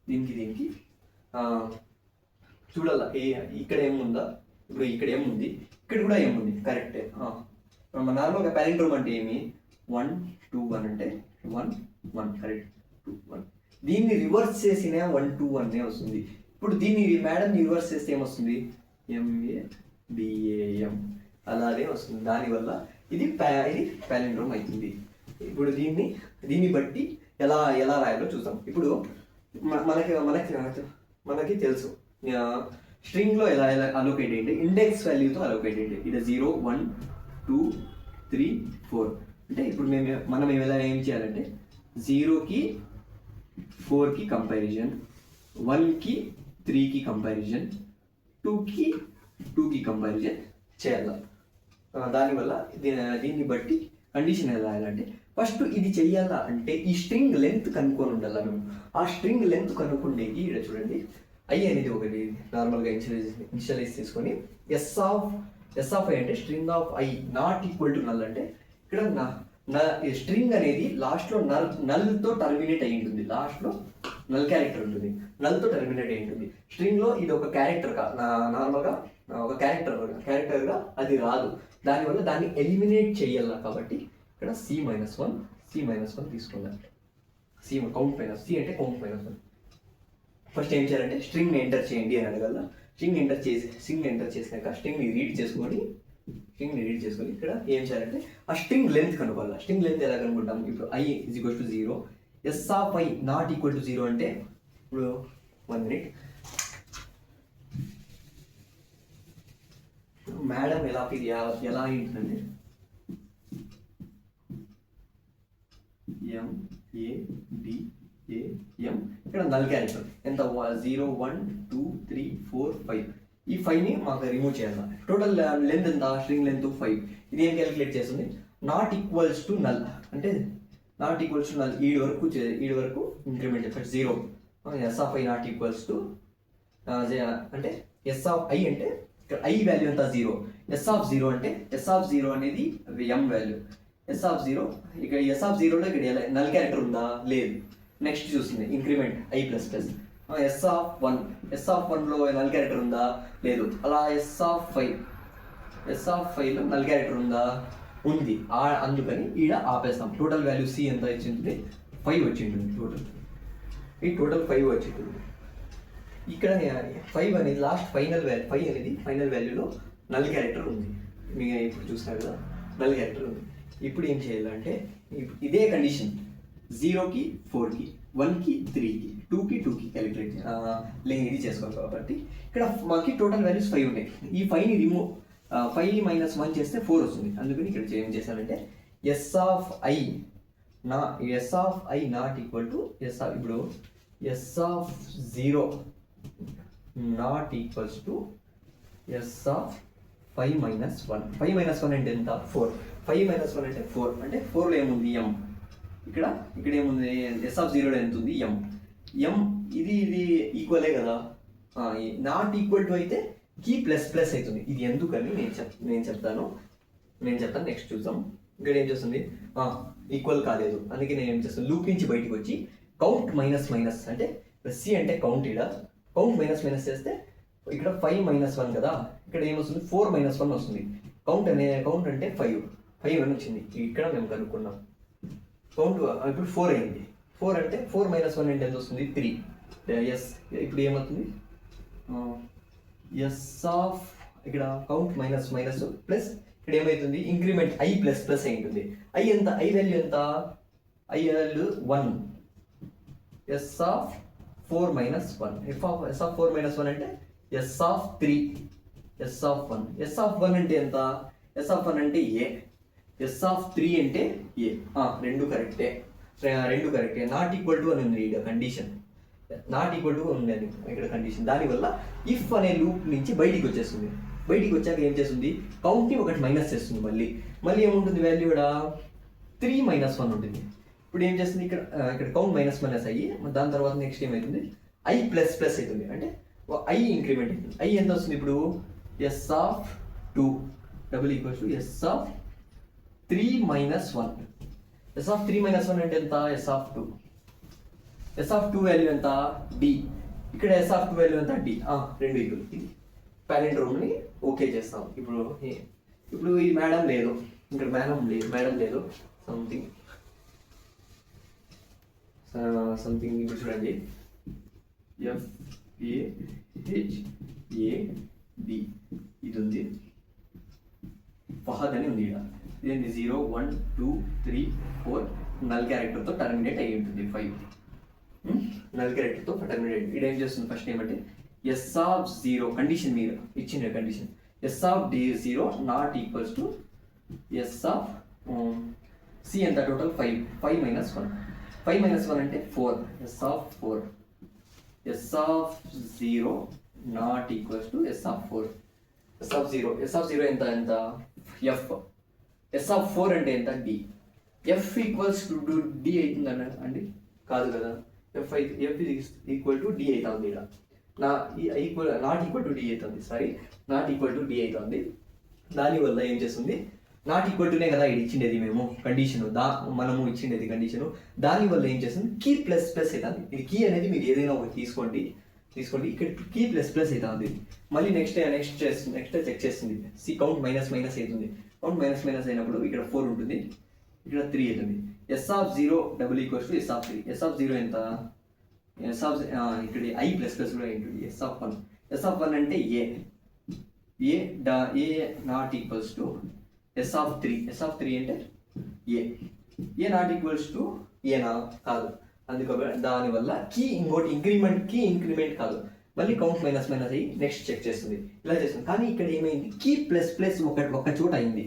దీనికి చూడాలా. ఇక్కడ ఏముందా, ఇప్పుడు ఇక్కడ ఏముంది, ఇక్కడ కూడా ఏముంది, కరెక్టే. నార్మల్గా పాలిండ్రోమ్ అంటే ఏమి, 1 2 1 అంటే 1 1 కరెక్ట్, 2 1. దీన్ని రివర్స్ చేసిన 1 2 1 వస్తుంది. ఇప్పుడు దీన్ని మేడం రివర్స్ చేస్తే ఏమొస్తుంది, MADAM అలాగే వస్తుంది. దానివల్ల ఇది పాలిండ్రోమ్ అవుతుంది. ఇప్పుడు దీన్ని బట్టి ఎలా రాయాలో చూద్దాం. ఇప్పుడు మనకి తెలుసు స్ట్రింగ్లో ఎలా అలోకేట్ అయ్యింది, ఇండెక్స్ వాల్యూతో అలోకేట్ అయ్యింది. ఇది 0 1 2 3 4 అంటే ఇప్పుడు మనం ఏం చేయాలంటే 0కి 4కి కంపారిజన్, 1కి 3కి కంపారిజన్, 2కి 2కి కంపారిజన్ చేయాలి. దానివల్ల దీన్ని బట్టి కండిషన్ ఎలా రాయాలంటే, ఫస్ట్ ఇది చెయ్యాలా అంటే ఈ స్ట్రింగ్ లెంత్ కనుక్కొని ఉండాలి. మేము ఆ స్ట్రింగ్ లెంత్ కనుక్కుండేకి ఇక్కడ చూడండి, ఐ అనేది ఒకటి నార్మల్గా ఇనిషియలైజ్ తీసుకొని ఎస్ ఆఫ్ ఐ అంటే string of I not equal to null అంటే ఇక్కడ స్ట్రింగ్ అనేది లాస్ట్లో నల్తో టర్మినేట్ అయి ఉంటుంది. లాస్ట్లో నల్ క్యారెక్టర్ ఉంటుంది, నల్తో టర్మినేట్ అయి ఉంటుంది. స్ట్రింగ్లో ఇది ఒక క్యారెక్టర్ నార్మల్గా ఒక క్యారెక్టర్గా అది రాదు. దానివల్ల దాన్ని ఎలిమినేట్ చేయాలి. కాబట్టి ఇక్కడ C-1 తీసుకుందాం. కౌంట్ మైనస్ C అంటే కౌంట్ -1. ఫస్ట్ ఏం చేయాలంటే స్ట్రింగ్ ఎంటర్ చేయండి అని అడగల. స్ట్రింగ్ ఎంటర్ చేసినాక స్ట్రింగ్ని రీడ్ చేసుకొని ఇక్కడ ఏం చేయాలంటే ఆ స్ట్రింగ్ లెంత్ కనుక్కోవాలి. స్ట్రింగ్ లెంత్ ఎలా కనుక్కుంటాం, ఇప్పుడు I = 0, S of I not equal to 0 అంటే ఇప్పుడు 1 minute మేడం ఎలా ఏంటంటే MADAM ఇక్కడ నల్ క్యారెక్టర్ ఎంత 0 1 2 3 4 5. ఈ 5ని మాకు రిమూవ్ చేయాలి. టోటల్ లెంత్ ఎంత, స్ట్రింగ్ లెంత్ 5. ఇది ఏం క్యాలిక్యులేట్ చేస్తుంది, నాట్ ఈక్వల్స్ టు నల్ అంటే నాట్ ఈక్వల్స్ టు నల్ ఈడ్ వరకు ఇంక్రిమెంట్ చేస్తాడు 0. S of I not equals to అంటే ఎస్ ఆఫ్ ఐ అంటే ఇక్కడ ఐ వాల్యూ ఎంత 0, ఎస్ ఆఫ్ 0 అంటే ఎస్ ఆఫ్ 0 అనేది ఎం వాల్యూ. ఎస్ ఆఫ్ 0 ఇక్కడ ఎస్ ఆఫ్ 0లో ఇక్కడ నల్ క్యారెక్టర్ ఉందా, లేదు. నెక్స్ట్ చూస్తుంది ఇంక్రిమెంట్ I++. ఎస్ ఆఫ్ 1లో నల్ క్యారెక్టర్ ఉందా, లేదు. అలా ఎస్ ఆఫ్ 5లో నల్ క్యారెక్టర్ ఉందా, ఉంది. అందుకని ఈడ ఆపేస్తాం. టోటల్ వాల్యూ C ఎంత వచ్చింటుంది, 5 వచ్చింటుంది. టోటల్ 5 వచ్చింటుంది. ఇక్కడ 5 అనేది లాస్ట్ ఫైనల్ వాల్యూ, 5 అనేది ఫైనల్ వాల్యూలో నల్ క్యారెక్టర్ ఉంది. మీకు ఇప్పుడు చూస్తున్నారు కదా, నల్ క్యారెక్టర్ ఉంది. ఇప్పుడు ఏం చేయాలంటే ఇదే కండిషన్ 0కి 4కి 1కి 3కి 2కి క్యాలిక్యులేట్ ఇది చేసుకోవాలి. కాబట్టి ఇక్కడ మాకు టోటల్ వాల్యూస్ 5 ఉన్నాయి. ఈ 5ని రిమూవ్ 5 - 1 చేస్తే 4 వస్తుంది. అందుకని ఇక్కడ ఏం చేశానంటే S of I not equal to ఇప్పుడు S of 0 not equals to S of 5 - 1. 5 - 1 అంటే ఎంత, 4. 5 - 1 అంటే 4. అంటే 4లో ఏముంది, ఎం. ఇక్కడ ఏముంది, ఎస్ ఆఫ్ 0లో ఎంత ఉంది, ఎం. ఇది ఈక్వలే కదా. నాట్ ఈక్వల్ టు అయితే కీ ప్లస్ అవుతుంది. ఇది ఎందుకని నేను చెప్తాను. నెక్స్ట్ చూద్దాం. ఇక్కడ ఏం చేస్తుంది, ఈక్వల్ కాలేదు. అందుకే నేను ఏం చేస్తాను, లూప్ నుంచి బయటకు వచ్చి కౌంట్ మైనస్ అంటే C అంటే కౌంట్. కౌంట్ మైనస్ చేస్తే ఇక్కడ 5 - 1 కదా, ఇక్కడ ఏమొస్తుంది 4 - 1 వస్తుంది. కౌంట్ అంటే 5 అని వచ్చింది. ఇక్కడ మేము కనుక్కున్నాం. కౌంట్ ఇప్పుడు 4 అయింది. 4 అంటే 4 - 1 అంటే ఎంత వస్తుంది, 3. ఎస్ ఇప్పుడు ఏమవుతుంది, ఎస్ ఆఫ్ ఇక్కడ కౌంట్ మైనస్ ప్లస్ ఇక్కడ ఏమవుతుంది, ఇంక్రిమెంట్ I++ అయి ఉంటుంది. I ఎంత, I వాల్యూ ఎంత, I value 1. S of 4 - 1. S of 4 - 1 అంటే S of 3. S of 1. S of 1 అంటే ఎంత, ఎస్ ఆఫ్ 1 అంటే A. ఎస్ ఆఫ్ 3 అంటే A. రెండు కరెక్టే. నాట్ ఈక్వల్ టు అని ఉంది కండిషన్. నాట్ ఈక్వల్ టు ఉండేది ఇక్కడ కండిషన్. దానివల్ల ఇఫ్ అనే లూప్ నుంచి బయటికి వచ్చేస్తుంది. బయటికి వచ్చాక ఏం చేస్తుంది, కౌంట్ని ఒకటి మైనస్ చేస్తుంది. మళ్ళీ ఏముంటుంది వాల్యూ ఇక్కడ 3 - 1 ఉంటుంది. ఇప్పుడు ఏం చేస్తుంది ఇక్కడ కౌంట్ మైనస్ అయ్యి దాని తర్వాత నెక్స్ట్ ఏమవుతుంది i ప్లస్ అవుతుంది. అంటే i ఇంక్రిమెంట్ అవుతుంది. i ఎంత వస్తుంది ఇప్పుడు s(2) double equals to s(3 - 1). s(3 - 1) అంటే ఎంత, s(2). s(2) వాల్యూ ఎంత d. ఇక్కడ s(2) వాల్యూ ఎంత d. రెండు ఈక్వల్. ఇది పాలిండ్రోమ్ని ఓకే చేస్తాం. ఇప్పుడు ఈ మేడం లేదు, ఇక్కడ మేడం లేదు సంథింగ్ ఇప్పుడు చూడండి FAHAD ఇది ఉంది, ఫహద్ అని ఉంది. ఇదేంటి 0 1 2 3 4 నల్ క్యారెక్టర్తో టర్మినేట్ అయ్యి ఉంటుంది. 5 నల్ క్యారెక్టర్తో టర్మినేట్. ఇది ఏం చేస్తుంది ఫస్ట్ ఏమంటే s(0) కండిషన్ మీరు ఇచ్చిన condition s(0) not equals to c ఎంత టోటల్ 5 - 1. 5 - 1 అంటే 4. s(4) s(0) not equals to s(4). s(0) ఎంత f. s(4) అంటే ఎంత d. f equals to d అవుతుంది అండి, కాదు కదా. f ఈక్వల్ టు d అవుతుంది. ఇక్కడ నాట్ ఈక్వల్ టు d అవుతుంది. నాట్ ఈక్వల్ టు d అవుతుంది. దానివల్ల ఏం చేస్తుంది, నాట్ ఈక్వల్ టునే కదా ఇది ఇచ్చిండేది మేము కండిషను, మనము ఇచ్చిండేది కండిషను. దానివల్ల ఏం చేస్తుంది కీ ప్లస్ అవుతుంది. ఇది కీ అనేది మీరు ఏదైనా ఒకటి తీసుకోండి. ఇక్కడ కీ ప్లస్ అవుతుంది. మళ్ళీ నెక్స్ట్ చెక్ చేస్తుంది. కౌంట్ మైనస్ అవుతుంది. కౌంట్ మైనస్ అయినప్పుడు ఇక్కడ 4 ఉంటుంది, ఇక్కడ 3 అవుతుంది. s(0) double equals to s(3). s(0) ఎంత ఇక్కడ i ప్లస్ కూడా ఉంటుంది. s(1) అంటే a not equals to s(3). s(3) అంటే a నాట్ ఈక్వల్స్ టు ఏనా, కాదు. అందుకని దానివల్ల ఇంకోటి ఇంక్రిమెంట్ కాదు. మళ్ళీ కౌంట్ మైనస్ అయ్యి నెక్స్ట్ చెక్ చేస్తుంది. ఇలా చేస్తుంది. కానీ ఇక్కడ ఏమైంది, కీ ప్లస్ ఒక చోట అయింది.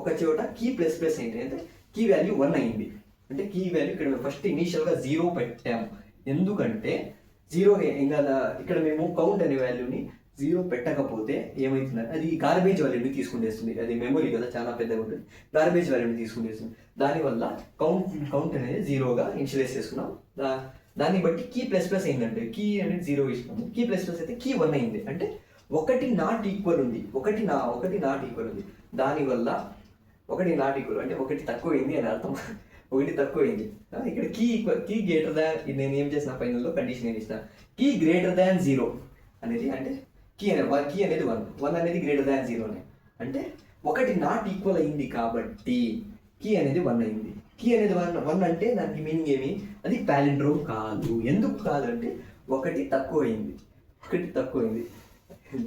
ఒక చోట కీ ప్లస్ అయింది అంటే కీ వాల్యూ 1 అయింది. అంటే కీ వాల్యూ ఇక్కడ ఫస్ట్ ఇనీషియల్గా 0 పెట్టాము. ఎందుకంటే 0 ఇంకా ఇక్కడ మేము కౌంట్ అనే వాల్యూని 0 పెట్టకపోతే ఏమవుతుందంటే అది గార్బేజ్ వాల్యూని తీసుకునేస్తుంది. అది మెమొరీ కదా, చాలా పెద్దగా ఉంటుంది. గార్బేజ్ వాల్యూని తీసుకునేస్తుంది. దానివల్ల కౌంట్ అనేది 0గా ఇనిషియలైజ్ చేసుకున్నాం. దాన్ని బట్టి కీ ప్లస్ అయిందంటే కీ అనేది 0 ఇచ్చినాము. కీ ప్లస్ అయితే కీ 1 అయింది. అంటే ఒకటి నాట్ ఈక్వల్ ఉంది. ఒకటి నాట్ ఈక్వల్ ఉంది. దానివల్ల ఒకటి నాట్ ఈక్వల్ అంటే ఒకటి తక్కువైంది అని అర్థం. ఒకటి తక్కువైంది. ఇక్కడ కీ గ్రేటర్ దాన్, నేను ఏం చేసిన ఫైనల్లో కండిషన్ ఏం చేసిన, కీ గ్రేటర్ దాన్ 0 అనేది అంటే కీ అనేది 1 అనేది గ్రేటర్ దాన్ 0 అని అంటే ఒకటి నాట్ ఈక్వల్ అయింది కాబట్టి కీ అనేది 1 అయింది. కీ అనేది 1 అంటే దానికి మీనింగ్ ఏమి, అది పాలిండ్రోమ్ కాదు. ఎందుకు కాదు అంటే ఒకటి తక్కువైంది.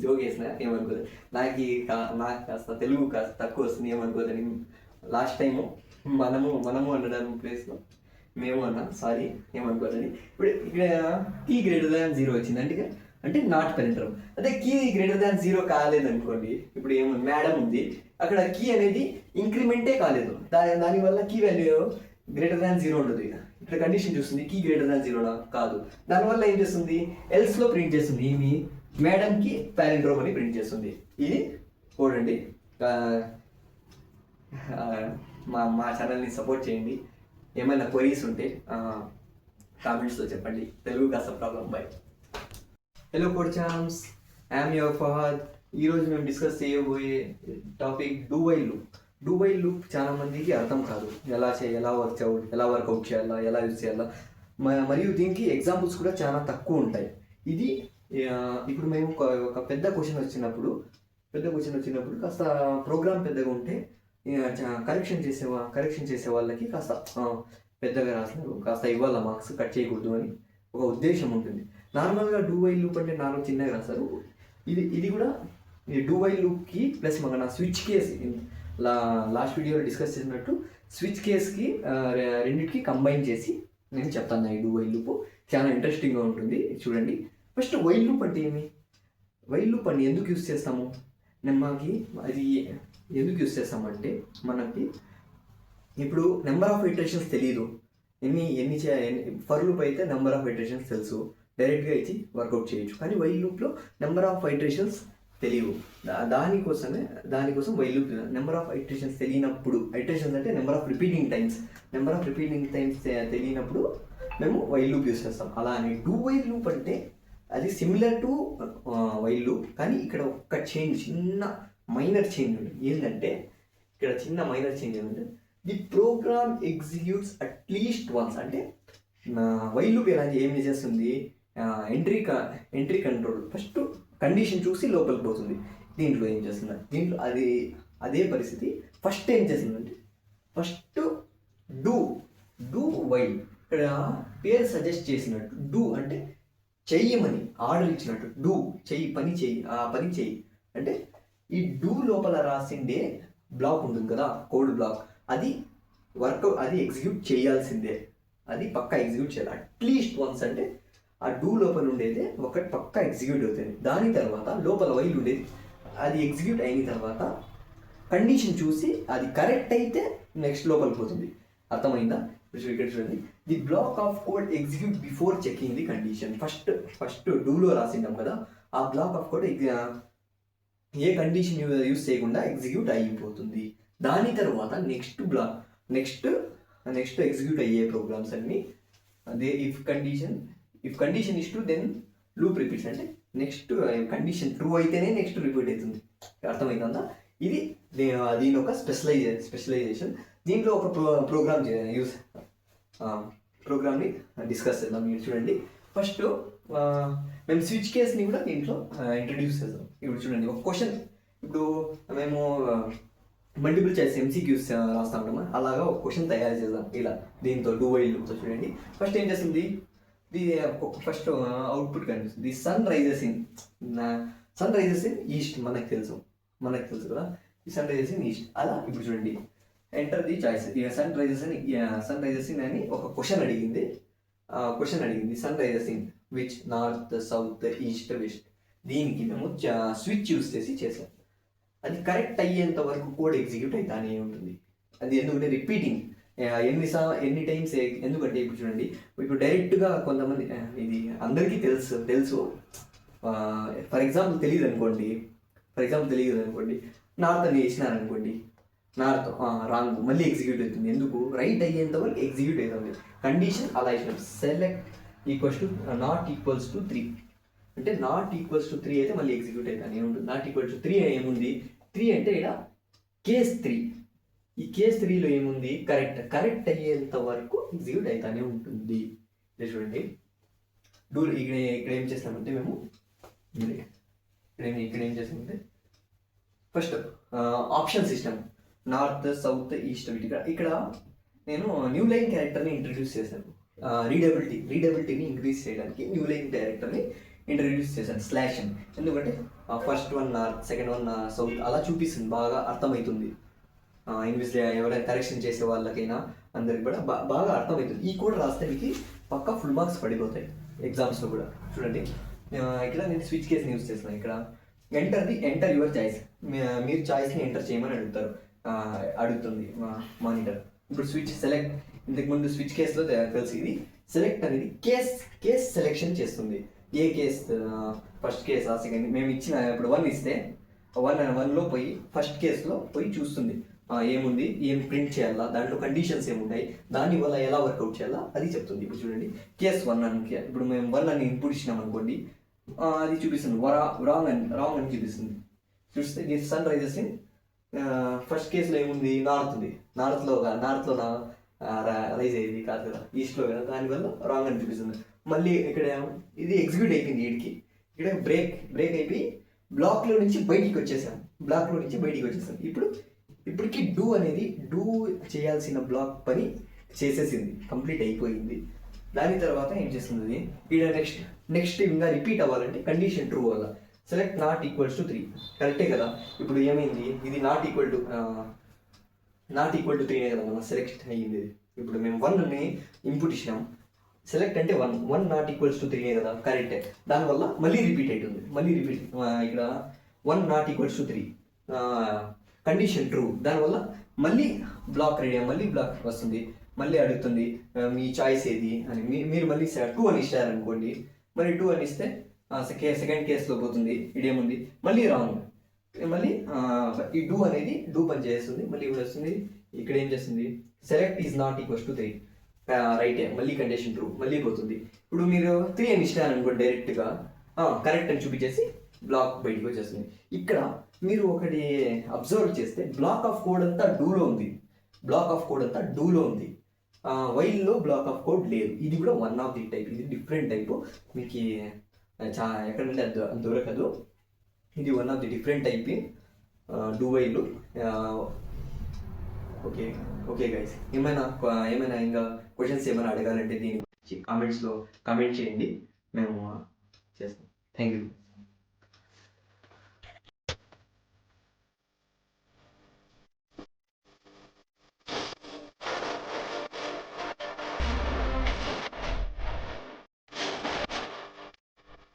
జోక్ వేసిన ఏమనుకోదు. నాకు కాస్త తెలుగు కాస్త తక్కువ వస్తుంది ఏమనుకోదని. లాస్ట్ టైము మనము అనడానికి ప్లేస్లో మేము అన్నా, సారీ ఏమనుకోదని. ఇప్పుడు ఇక్కడ కీ గ్రేటర్ దాన్ 0 వచ్చింది అంటే నాట్ పాలిండ్రోమ్. అదే కీ గ్రేటర్ దాన్ 0 కాలేదనుకోండి, ఇప్పుడు ఏముంది మేడం ఉంది, అక్కడ కీ అనేది ఇంక్రిమెంటే కాలేదు. దానివల్ల కీ వాల్యూ గ్రేటర్ దాన్ 0 ఉండదు. ఇక్కడ కండిషన్ చూస్తుంది కీ గ్రేటర్ దాన్ 0 కాదు. దానివల్ల ఏం చేస్తుంది, ఎల్స్లో ప్రింట్ చేస్తుంది. ఏమి మేడంకి పాలిండ్రోమ్ అని ప్రింట్ చేస్తుంది. ఇది చూడండి. మా ఛానల్ని సపోర్ట్ చేయండి. ఏమైనా క్వరీస్ ఉంటే కామెంట్స్లో చెప్పండి. తెలుగు కాస్త problem. Bye. Hello CodeChamps, I'm your Fahad. ఈరోజు మేము డిస్కస్ చేయబోయే టాపిక్ డూ వైల్ లూప్. చాలా మందికి అర్థం కాదు, ఎలా వర్కౌట్ చేయాలా, ఎలా యూజ్ చేయాలా. మరియు దీనికి ఎగ్జాంపుల్స్ కూడా చాలా తక్కువ ఉంటాయి. ఇది ఇప్పుడు మేము ఒక పెద్ద క్వశ్చన్ వచ్చినప్పుడు కాస్త ప్రోగ్రామ్ పెద్దగా ఉంటే కరెక్షన్ చేసే వాళ్ళకి కాస్త పెద్దగా రాసినారు, కాస్త ఇవ్వాల మార్క్స్, కట్ చేయకూడదు అని ఒక ఉద్దేశం ఉంటుంది. నార్మల్గా డూ వైల్ లూప్ అంటే నార్మల్ చిన్నగా రాస్తారు. ఇది కూడా ఈ డూ వైల్ లూప్కి ప్లస్ మన స్విచ్ కేస్ లాస్ట్ వీడియోలో డిస్కస్ చేసినట్టు స్విచ్ కేస్కి రెండింటికి కంబైన్ చేసి నేను చెప్తాను. ఈ డూ వైల్ లూప్ చాలా ఇంట్రెస్టింగ్గా ఉంటుంది. చూడండి. ఫస్ట్ వైల్ లూప్ అంటే ఏమి, వైల్ లూప్ అని ఎందుకు యూస్ చేస్తాము, మనకి అది ఎందుకు యూస్ చేస్తామంటే మనకి ఇప్పుడు నెంబర్ ఆఫ్ ఇటరేషన్స్ తెలియదు. ఫర్ లూప్ అయితే నెంబర్ ఆఫ్ ఇటరేషన్స్ తెలుసు, డైరెక్ట్గా ఇచ్చి వర్కౌట్ చేయొచ్చు. కానీ వైల్ లూప్లో నెంబర్ ఆఫ్ ఐటరేషన్స్ తెలియవు. దానికోసం while loop number of iterations తెలియనప్పుడు, ఐటరేషన్స్ అంటే నెంబర్ ఆఫ్ రిపీటింగ్ టైమ్స్ తెలియనప్పుడు మేము వైల్ లూప్ యూస్ చేస్తాం. అలా అని డూ వైల్ లూప్ అంటే అది సిమిలర్ టు వైల్ లూప్, కానీ ఇక్కడ ఒక చిన్న మైనర్ చేంజ్ ఉంటుంది. ఏంటంటే ఇక్కడ చిన్న మైనర్ చేంజ్ ఏంటంటే the program executes at least once. అంటే వైల్ లూప్ ఏం చేస్తుంది, ఎంట్రీ కంట్రోల్ ఫస్ట్ కండిషన్ చూసి లోపలికి పోతుంది. దీంట్లో ఏం చేస్తుంది, దీంట్లో అదే పరిస్థితి. ఫస్ట్ ఏం చేస్తుందంటే ఫస్ట్ డూ వైల్. ఇక్కడ పేరు సజెస్ట్ చేసినట్టు డూ అంటే చెయ్యమని ఆర్డర్ ఇచ్చినట్టు, డూ చెయ్యి, పని చెయ్యి అంటే ఈ డూ లోపల రాసిండే బ్లాక్ ఉంటుంది కదా, కోడ్ బ్లాక్, అది ఎగ్జిక్యూట్ చేయాల్సిందే. అది పక్కా ఎగ్జిక్యూట్ చేయాలి అట్లీస్ట్ వన్స్. అంటే ఆ డూ లోపల ఉండేది ఒకటి పక్కా ఎగ్జిక్యూట్ అవుతుంది. దాని తర్వాత లోపల వైల్ ఉండేది అది ఎగ్జిక్యూట్ అయిన తర్వాత కండిషన్ చూసి అది కరెక్ట్ అయితే నెక్స్ట్ లోపలికి పోతుంది. అర్థమైందా? ఇక్కడ చూడండి, the block of code execute before checking the condition. First డూలో రాసింటాం కదా, ఆ బ్లాక్ ఆఫ్ కోడ్ ఏ కండిషన్ యూస్ చేయకుండా ఎగ్జిక్యూట్ అయిపోతుంది. దాని తర్వాత నెక్స్ట్ ఎగ్జిక్యూట్ అయ్యే ప్రోగ్రామ్స్ అన్ని అదే if condition is true then loop repeats. అంటే నెక్స్ట్ కండిషన్ ట్రూ అయితేనే నెక్స్ట్ రిపీట్ అవుతుంది. అర్థమవుతుందా? ఇది దీని ఒక స్పెషలైజేషన్. దీంట్లో ఒక ప్రోగ్రామ్ని డిస్కస్ చేద్దాం. మీరు చూడండి, ఫస్ట్ మేము స్విచ్ కేస్ని కూడా దీంట్లో ఇంట్రడ్యూస్ చేద్దాం. ఇప్పుడు చూడండి, ఒక క్వశ్చన్, ఇప్పుడు మేము మల్టిపుల్ చాయిస్ MCQs రాస్తా ఉంటామా, అలాగా ఒక క్వశ్చన్ తయారు చేద్దాం ఇలా దీంతో డూ వైల్ లూప్తో. చూడండి, ఫస్ట్ ఏం చేస్తుంది, ఫస్ట్ అవుట్పుట్ కనిపిస్తుంది, సన్ రైజెస్ ఇన్ ఈస్ట్. మనకు తెలుసు కదా, ఈ సన్ రైజెస్ ఇన్ ఈస్ట్. అలా ఇప్పుడు చూడండి, enter the choice. Sun rises in అని ఒక క్వశ్చన్ అడిగింది. Sun rises in which, north, south, east, west. దీనికి మేము స్విచ్ యూస్ చేసాం. అది కరెక్ట్ అయ్యేంత వరకు కోడ్ ఎగ్జిక్యూట్ అవుతానే ఉంటుంది. అది ఎందుకంటే రిపీటింగ్ ఎన్ని టైమ్స్. ఎందుకంటే ఇప్పుడు చూడండి, ఇప్పుడు డైరెక్ట్గా కొంతమంది ఇది అందరికీ తెలుసు ఫర్ ఎగ్జాంపుల్ తెలియదు అనుకోండి, నార్త్ అని వేసినారనుకోండి, నార్త్ రాంగ్, మళ్ళీ ఎగ్జిక్యూట్ అవుతుంది. ఎందుకు? రైట్ అయ్యేంత వరకు ఎగ్జిక్యూట్ అవుతుంది. కండిషన్ అలా ఇచ్చినాం, సెలెక్ట్ నాట్ ఈక్వల్స్ టు 3 అంటే నాట్ ఈక్వల్స్ టు 3 అయితే మళ్ళీ ఎగ్జిక్యూట్ అవుతానే ఉంటుంది. నాట్ ఈక్వల్ టు 3 ఏముంది, 3 అంటే ఇక్కడ కేస్ 3. ఈ కేస్ 3లో ఏముంది, కరెక్ట్ అయ్యేంత వరకు ఎగ్జిక్యూట్ అవుతానే ఉంటుంది. చూడండి, ఇక్కడ ఏం చేస్తామంటే మేము ఇక్కడ ఏం చేస్తామంటే first option system, north, south, east. ఇక్కడ నేను న్యూ లైన్ క్యారెక్టర్ని ఇంట్రడ్యూస్ చేశాను. రీడబిలిటీని ఇంక్రీజ్ చేయడానికి న్యూ లైన్ క్యారెక్టర్ని ఇంట్రడ్యూస్ చేశాను, స్లాష్ అని. ఎందుకంటే first one north, second one south అలా చూపిస్తుంది, బాగా అర్థమవుతుంది. ఇంగ్లీష్ ఎవరైనా కరెక్షన్ చేసే వాళ్ళకైనా అందరికి కూడా బాగా అర్థమవుతుంది. ఈ కోడ్ రాస్తే మీకు పక్కా ఫుల్ మార్క్స్ పడిపోతాయి ఎగ్జామ్స్లో కూడా. చూడండి, ఇక్కడ నేను స్విచ్ కేస్ని యూజ్ చేస్తున్నాను. ఇక్కడ ఎంటర్ యువర్ చాయిస్, మీరు చాయిస్ని ఎంటర్ చేయమని అడుగుతుంది మానిటర్. ఇప్పుడు స్విచ్ సెలెక్ట్, ఇంతకుముందు స్విచ్ కేస్లో తెలుసు, ఇది సెలెక్ట్ అనేది కేస్ సెలెక్షన్ చేస్తుంది. ఏ కేస్, ఫస్ట్ కేస్, సెకండ్. మేము ఇచ్చిన ఇప్పుడు 1 ఇస్తే 1లో పోయి ఫస్ట్ కేసులో పోయి చూస్తుంది ఏముంది, ఏం ప్రింట్ చేయాలా, దాంట్లో కండిషన్స్ ఏముంటాయి, దాని వల్ల ఎలా వర్కౌట్ చేయాలా అది చెప్తుంది. ఇప్పుడు చూడండి, కేస్ 1 అని, ఇప్పుడు మేము 1 అని ఇన్పుట్ ఇచ్చినాం అనుకోండి, అది చూపిస్తుంది రాంగ్ అని చూపిస్తుంది. చూస్తే సన్ రైజెస్ ఇన్ ఫస్ట్ కేసులో ఏముంది, నార్త్లో రైజ్ అయ్యేది కాదు కదా, ఈస్ట్లో కదా, దానివల్ల రాంగ్ అని చూపిస్తుంది. మళ్ళీ ఇక్కడ ఇది ఎగ్జిక్యూట్ అయిపోయింది. ఇక్కడ బ్రేక్ అయిపోయి బ్లాక్లో నుంచి బయటికి వచ్చేసాం. ఇప్పటికి డూ చేయాల్సిన బ్లాక్ పని చేసేసింది, కంప్లీట్ అయిపోయింది. దాని తర్వాత ఏం చేస్తుంది, ఇక్కడ నెక్స్ట్ ఇంకా రిపీట్ అవ్వాలంటే కండిషన్ ట్రూ అవ్వాలి. సెలెక్ట్ నాట్ ఈక్వల్స్ టు 3 కరెక్టే కదా. ఇప్పుడు ఏమైంది, ఇది నాట్ ఈక్వల్ టు 3 కదా మనం సెలెక్ట్ అయ్యింది. ఇప్పుడు మేము 1ని ఇన్పుట్ ఇచ్చినాం, సెలెక్ట్ అంటే 1 నాట్ ఈక్వల్స్ టు 3 కదా, కరెక్టే. దానివల్ల మళ్ళీ రిపీట్ అవుతుంది. ఇక్కడ 1 not equals to 3 condition true, దానివల్ల మళ్ళీ బ్లాక్ వస్తుంది. మళ్ళీ అడుగుతుంది మీ చాయిస్ ఏది అని. మీరు మళ్ళీ 2 అని ఇచ్చారనుకోండి, మరి 2 అని ఇస్తే సెకండ్ కేసులో పోతుంది, ఇదేముంది మళ్ళీ రాంగ్. మళ్ళీ ఈ డూ అనేది డూ పని చేస్తుంది, మళ్ళీ ఇప్పుడు వస్తుంది ఇక్కడ ఏం చేస్తుంది, select is not equals to 3 రైటే, మళ్ళీ కండిషన్ ట్రూ, మళ్ళీ పోతుంది. ఇప్పుడు మీరు 3 అని ఇష్టాను అనుకోండి, డైరెక్ట్గా కరెక్ట్ అని చూపించేసి బ్లాక్ బయటికి వచ్చేస్తుంది. ఇక్కడ మీరు ఒకటి అబ్జర్వ్ చేస్తే బ్లాక్ ఆఫ్ కోడ్ అంతా డూలో ఉంది, బ్లాక్ ఆఫ్ కోడ్ అంతా డూలో ఉంది, వైల్లో బ్లాక్ ఆఫ్ కోడ్ లేదు. ఇది కూడా వన్ ఆఫ్ ది టైప్, ఇది డిఫరెంట్ టైపు, మీకు ఎక్కడంటే అది దొరకదు. ఇది one of the different type in do while. Okay okay guys, ఏమైనా ఇంకా క్వశ్చన్స్ ఏమైనా అడగాలంటే దీని గురించి కామెంట్స్లో కామెంట్ చేయండి, మేము చేస్తాం. Thank you.